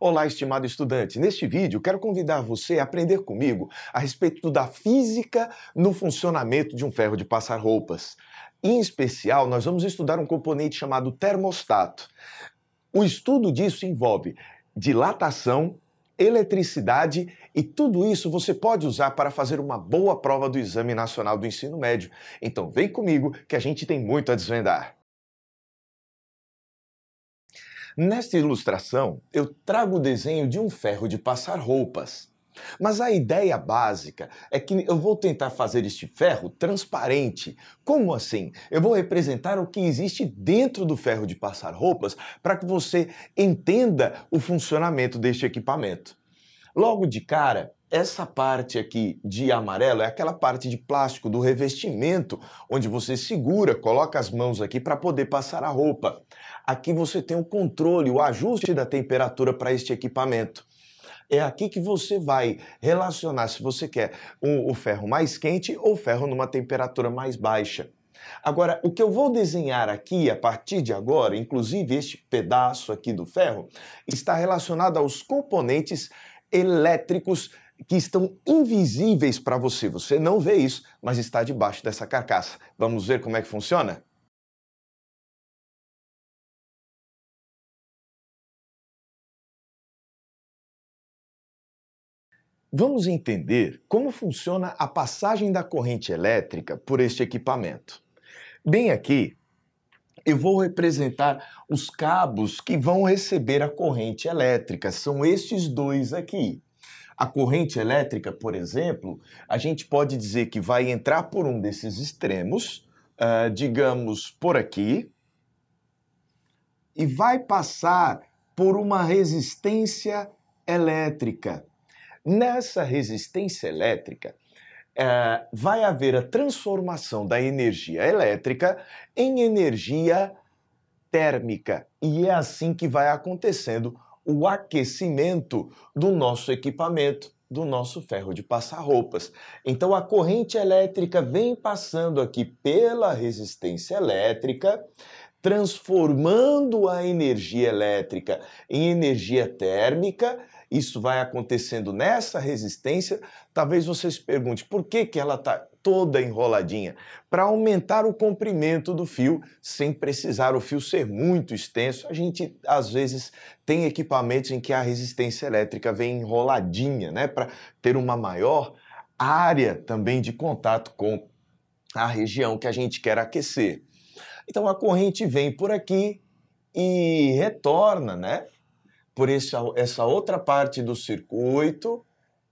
Olá, estimado estudante. Neste vídeo, quero convidar você a aprender comigo a respeito da física no funcionamento de um ferro de passar roupas. Em especial, nós vamos estudar um componente chamado termostato. O estudo disso envolve dilatação, eletricidade e tudo isso você pode usar para fazer uma boa prova do Exame Nacional do Ensino Médio. Então vem comigo que a gente tem muito a desvendar. Nesta ilustração, eu trago o desenho de um ferro de passar roupas. Mas a ideia básica é que eu vou tentar fazer este ferro transparente. Como assim? Eu vou representar o que existe dentro do ferro de passar roupas para que você entenda o funcionamento deste equipamento. Logo de cara, essa parte aqui de amarelo é aquela parte de plástico do revestimento, onde você segura, coloca as mãos aqui para poder passar a roupa. Aqui você tem o controle, o ajuste da temperatura para este equipamento. É aqui que você vai relacionar se você quer o ferro mais quente ou o ferro numa temperatura mais baixa. Agora, o que eu vou desenhar aqui a partir de agora, inclusive este pedaço aqui do ferro, está relacionado aos componentes elétricos que estão invisíveis para você. Você não vê isso, mas está debaixo dessa carcaça. Vamos ver como é que funciona? Vamos entender como funciona a passagem da corrente elétrica por este equipamento. Bem aqui, eu vou representar os cabos que vão receber a corrente elétrica. São estes dois aqui. A corrente elétrica, por exemplo, a gente pode dizer que vai entrar por um desses extremos, digamos por aqui, e vai passar por uma resistência elétrica. Nessa resistência elétrica, vai haver a transformação da energia elétrica em energia térmica. E é assim que vai acontecendo o aquecimento do nosso equipamento, do nosso ferro de passar roupas. Então a corrente elétrica vem passando aqui pela resistência elétrica, transformando a energia elétrica em energia térmica. Isso vai acontecendo nessa resistência. Talvez você se pergunte por que ela está toda enroladinha? Para aumentar o comprimento do fio, sem precisar o fio ser muito extenso. A gente, às vezes, tem equipamentos em que a resistência elétrica vem enroladinha, né? Para ter uma maior área também de contato com a região que a gente quer aquecer. Então a corrente vem por aqui e retorna, né? Por essa outra parte do circuito,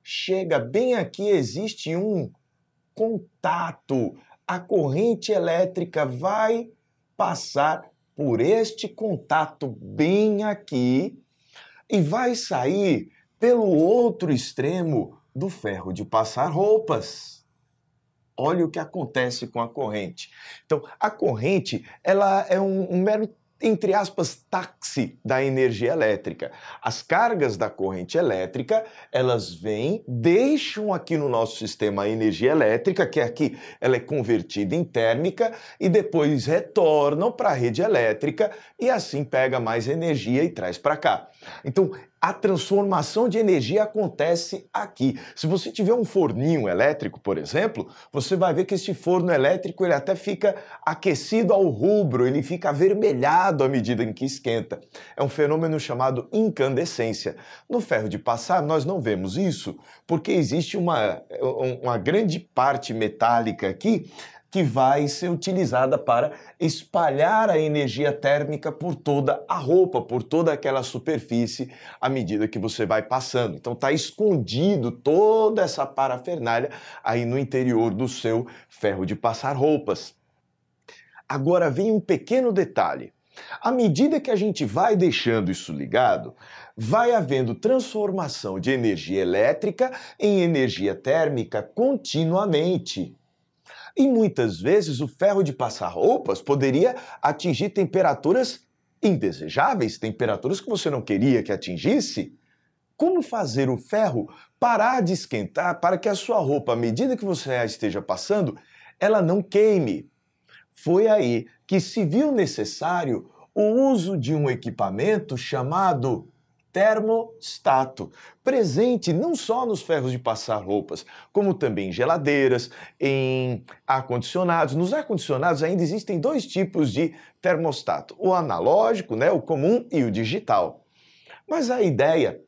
chega bem aqui, existe um contato. A corrente elétrica vai passar por este contato bem aqui e vai sair pelo outro extremo do ferro de passar roupas. Olha o que acontece com a corrente. Então, a corrente, ela é um mero, entre aspas, táxi da energia elétrica. As cargas da corrente elétrica, elas vêm, deixam aqui no nosso sistema a energia elétrica, que aqui ela é convertida em térmica, e depois retornam para a rede elétrica e assim pega mais energia e traz para cá. Então, a transformação de energia acontece aqui. Se você tiver um forninho elétrico, por exemplo, você vai ver que esse forno elétrico ele até fica aquecido ao rubro, ele fica avermelhado à medida em que esquenta. É um fenômeno chamado incandescência. No ferro de passar, nós não vemos isso, porque existe uma grande parte metálica aqui que vai ser utilizada para espalhar a energia térmica por toda a roupa, por toda aquela superfície à medida que você vai passando. Então está escondido toda essa parafernália aí no interior do seu ferro de passar roupas. Agora vem um pequeno detalhe. À medida que a gente vai deixando isso ligado, vai havendo transformação de energia elétrica em energia térmica continuamente. E muitas vezes o ferro de passar roupas poderia atingir temperaturas indesejáveis, temperaturas que você não queria que atingisse. Como fazer o ferro parar de esquentar para que a sua roupa, à medida que você a esteja passando, ela não queime? Foi aí que se viu necessário o uso de um equipamento chamado termostato, presente não só nos ferros de passar roupas, como também em geladeiras, em ar-condicionados. Nos ar-condicionados ainda existem dois tipos de termostato, o analógico, né, o comum, e o digital. Mas a ideia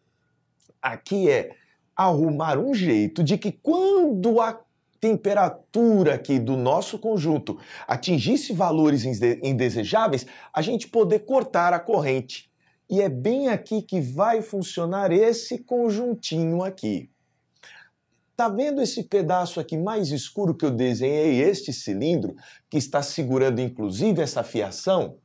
aqui é arrumar um jeito de que quando a temperatura aqui do nosso conjunto atingisse valores indesejáveis, a gente poder cortar a corrente. E é bem aqui que vai funcionar esse conjuntinho aqui. Tá vendo esse pedaço aqui mais escuro que eu desenhei, este cilindro, que está segurando inclusive essa fiação?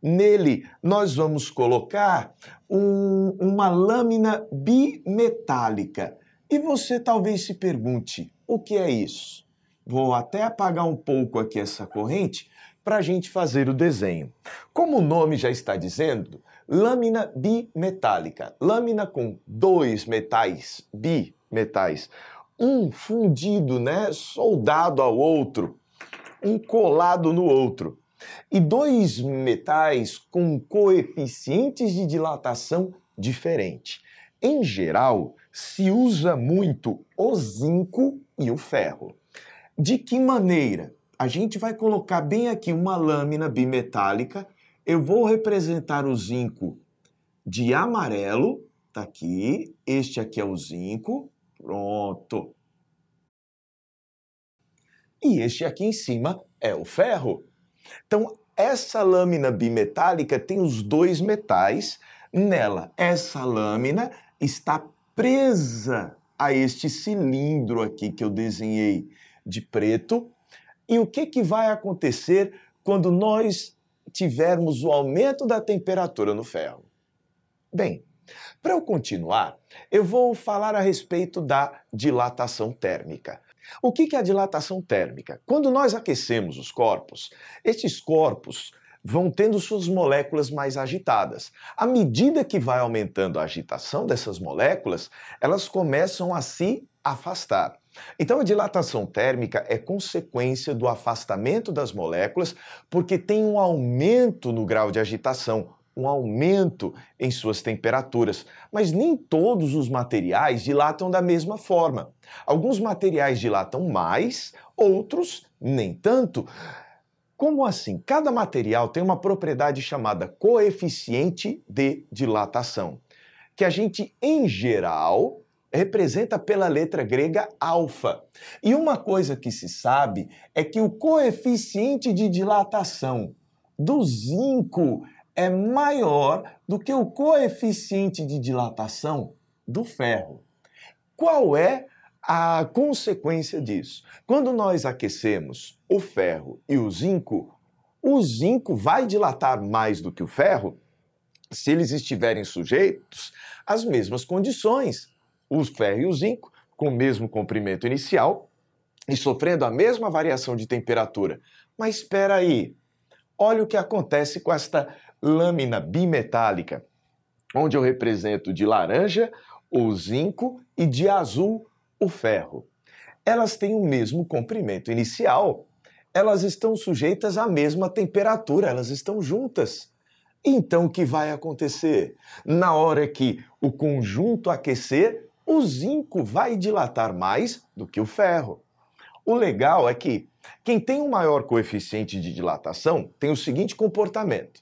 Nele, nós vamos colocar uma lâmina bimetálica. E você talvez se pergunte, o que é isso? Vou até apagar um pouco aqui essa corrente para a gente fazer o desenho. Como o nome já está dizendo, lâmina bimetálica. Lâmina com dois metais, bimetais. Um fundido, né, soldado ao outro, um colado no outro. E dois metais com coeficientes de dilatação diferentes. Em geral, se usa muito o zinco e o ferro. De que maneira? A gente vai colocar bem aqui uma lâmina bimetálica. Eu vou representar o zinco de amarelo, tá aqui. Este aqui é o zinco. Pronto. E este aqui em cima é o ferro. Então, essa lâmina bimetálica tem os dois metais nela. Essa lâmina está presa a este cilindro aqui que eu desenhei de preto. E o que vai acontecer quando nós tivermos o aumento da temperatura no ferro? Bem, para eu continuar, eu vou falar a respeito da dilatação térmica. O que é a dilatação térmica? Quando nós aquecemos os corpos, estes corpos vão tendo suas moléculas mais agitadas. À medida que vai aumentando a agitação dessas moléculas, elas começam a se afastar. Então a dilatação térmica é consequência do afastamento das moléculas, porque tem um aumento no grau de agitação, um aumento em suas temperaturas, mas nem todos os materiais dilatam da mesma forma. Alguns materiais dilatam mais, outros nem tanto. Como assim? Cada material tem uma propriedade chamada coeficiente de dilatação, que a gente, em geral, representa pela letra grega alfa. E uma coisa que se sabe é que o coeficiente de dilatação do zinco é maior do que o coeficiente de dilatação do ferro. Qual é a consequência disso? Quando nós aquecemos o ferro e o zinco vai dilatar mais do que o ferro se eles estiverem sujeitos às mesmas condições. O ferro e o zinco, com o mesmo comprimento inicial e sofrendo a mesma variação de temperatura. Mas espera aí, olha o que acontece com esta lâmina bimetálica, onde eu represento de laranja o zinco e de azul o ferro. Elas têm o mesmo comprimento inicial, elas estão sujeitas à mesma temperatura, elas estão juntas. Então o que vai acontecer? Na hora que o conjunto aquecer, o zinco vai dilatar mais do que o ferro. O legal é que quem tem um maior coeficiente de dilatação tem o seguinte comportamento.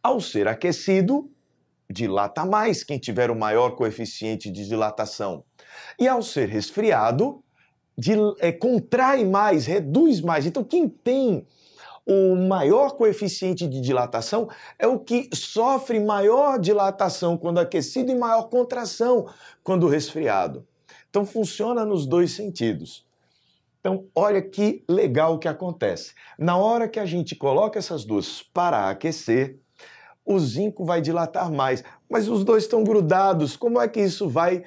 Ao ser aquecido, dilata mais quem tiver o maior coeficiente de dilatação. E ao ser resfriado, contrai mais, reduz mais. Então, quem tem o maior coeficiente de dilatação é o que sofre maior dilatação quando aquecido e maior contração quando resfriado. Então, funciona nos dois sentidos. Então, olha que legal o que acontece. Na hora que a gente coloca essas duas para aquecer, o zinco vai dilatar mais, mas os dois estão grudados. Como é que isso vai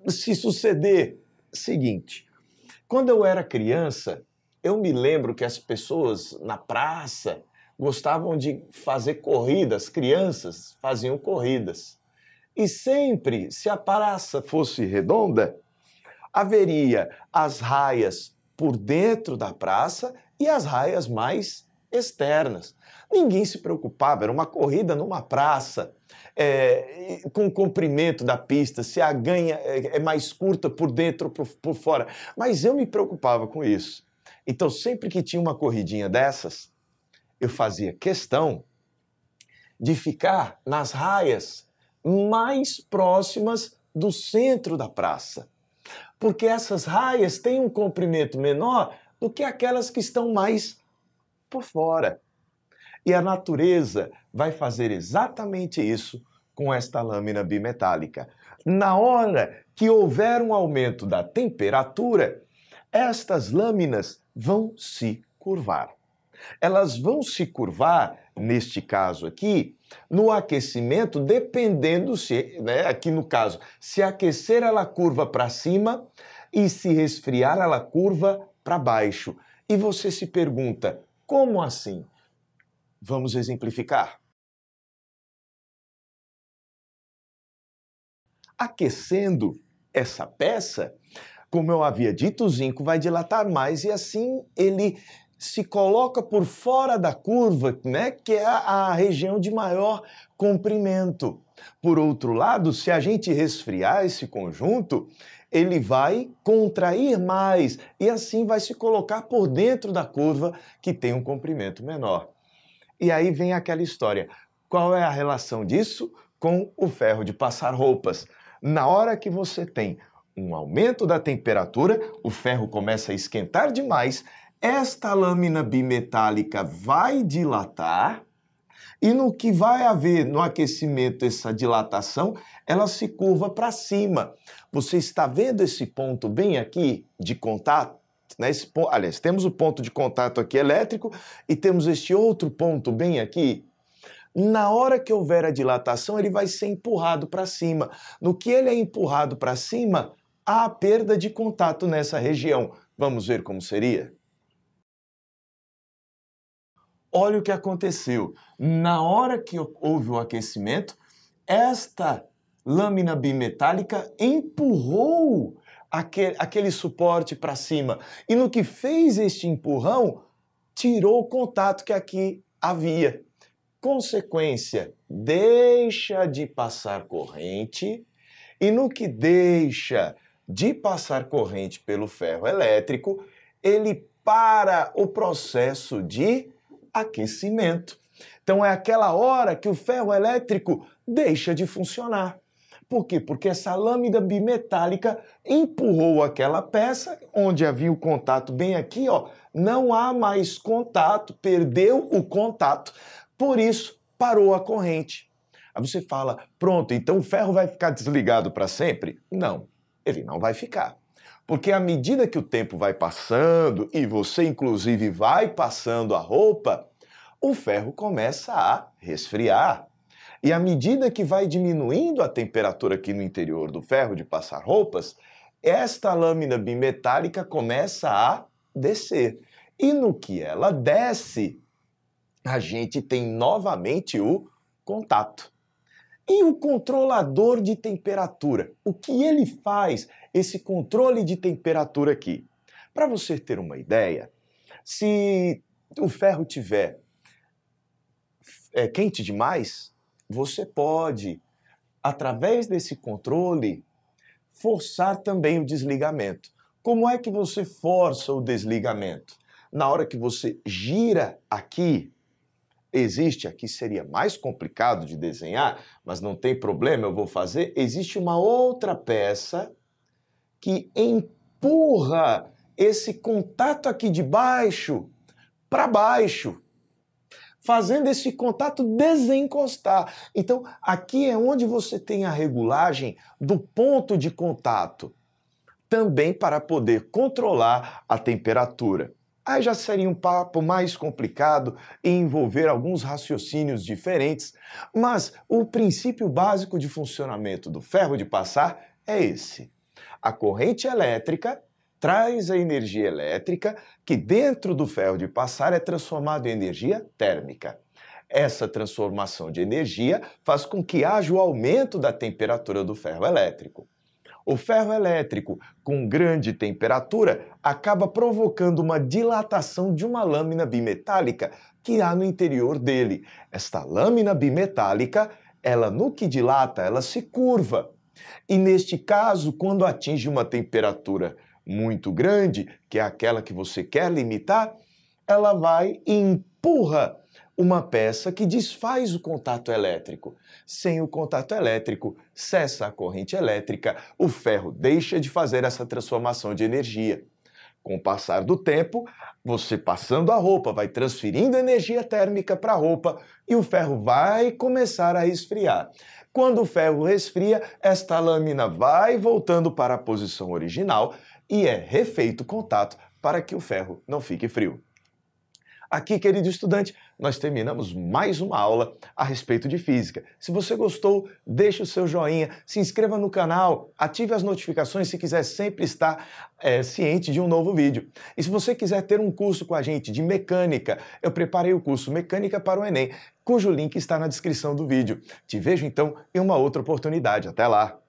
se suceder? Seguinte, quando eu era criança, eu me lembro que as pessoas na praça gostavam de fazer corridas, crianças faziam corridas. E sempre, se a praça fosse redonda, haveria as raias por dentro da praça e as raias mais externas. Ninguém se preocupava, era uma corrida numa praça, com o comprimento da pista, se a ganha é mais curta por dentro ou por fora. Mas eu me preocupava com isso. Então, sempre que tinha uma corridinha dessas, eu fazia questão de ficar nas raias mais próximas do centro da praça. Porque essas raias têm um comprimento menor do que aquelas que estão mais por fora. E a natureza vai fazer exatamente isso com esta lâmina bimetálica. Na hora que houver um aumento da temperatura, estas lâminas vão se curvar. Elas vão se curvar, neste caso aqui, no aquecimento, dependendo se, aqui no caso, se aquecer ela curva para cima e se resfriar ela curva para baixo. E você se pergunta, como assim? Vamos exemplificar. Aquecendo essa peça, como eu havia dito, o zinco vai dilatar mais e assim ele se coloca por fora da curva, que é a região de maior comprimento. Por outro lado, se a gente resfriar esse conjunto, ele vai contrair mais e assim vai se colocar por dentro da curva que tem um comprimento menor. E aí vem aquela história. Qual é a relação disso com o ferro de passar roupas? Na hora que você tem um aumento da temperatura, o ferro começa a esquentar demais, esta lâmina bimetálica vai dilatar e no que vai haver no aquecimento essa dilatação, ela se curva para cima. Você está vendo esse ponto bem aqui de contato? Aliás, temos o ponto de contato aqui elétrico e temos este outro ponto bem aqui. Na hora que houver a dilatação, ele vai ser empurrado para cima. No que ele é empurrado para cima, há perda de contato nessa região. Vamos ver como seria? Olha o que aconteceu. Na hora que houve o aquecimento, esta lâmina bimetálica empurrou aquele suporte para cima. E no que fez este empurrão, tirou o contato que aqui havia. Consequência, deixa de passar corrente, e no que deixa de passar corrente pelo ferro elétrico, ele para o processo de aquecimento. Então é aquela hora que o ferro elétrico deixa de funcionar. Por quê? Porque essa lâmina bimetálica empurrou aquela peça, onde havia o contato bem aqui, ó, não há mais contato, perdeu o contato, por isso parou a corrente. Aí você fala, pronto, então o ferro vai ficar desligado para sempre? Não, ele não vai ficar. Porque à medida que o tempo vai passando, e você inclusive vai passando a roupa, o ferro começa a resfriar. E à medida que vai diminuindo a temperatura aqui no interior do ferro de passar roupas, esta lâmina bimetálica começa a descer. E no que ela desce, a gente tem novamente o contato. E o controlador de temperatura? O que ele faz, esse controle de temperatura aqui? Para você ter uma ideia, se o ferro tiver quente demais, você pode, através desse controle, forçar também o desligamento. Como é que você força o desligamento? Na hora que você gira aqui, aqui seria mais complicado de desenhar, mas não tem problema, eu vou fazer. Existe uma outra peça que empurra esse contato aqui de baixo para baixo, fazendo esse contato desencostar. Então, aqui é onde você tem a regulagem do ponto de contato, também para poder controlar a temperatura. Aí já seria um papo mais complicado e envolver alguns raciocínios diferentes, mas o princípio básico de funcionamento do ferro de passar é esse. A corrente elétrica traz a energia elétrica que dentro do ferro de passar é transformada em energia térmica. Essa transformação de energia faz com que haja o aumento da temperatura do ferro elétrico. O ferro elétrico com grande temperatura acaba provocando uma dilatação de uma lâmina bimetálica que há no interior dele. Esta lâmina bimetálica, ela no que dilata, ela se curva. E neste caso, quando atinge uma temperatura muito grande, que é aquela que você quer limitar, ela vai e empurra uma peça que desfaz o contato elétrico. Sem o contato elétrico, cessa a corrente elétrica, o ferro deixa de fazer essa transformação de energia. Com o passar do tempo, você passando a roupa vai transferindo energia térmica para a roupa e o ferro vai começar a esfriar. Quando o ferro resfria, esta lâmina vai voltando para a posição original e é refeito o contato para que o ferro não fique frio. Aqui, querido estudante, nós terminamos mais uma aula a respeito de física. Se você gostou, deixe o seu joinha, se inscreva no canal, ative as notificações se quiser sempre estar ciente de um novo vídeo. E se você quiser ter um curso com a gente de mecânica, eu preparei o curso Mecânica para o Enem, cujo link está na descrição do vídeo. Te vejo então em uma outra oportunidade. Até lá!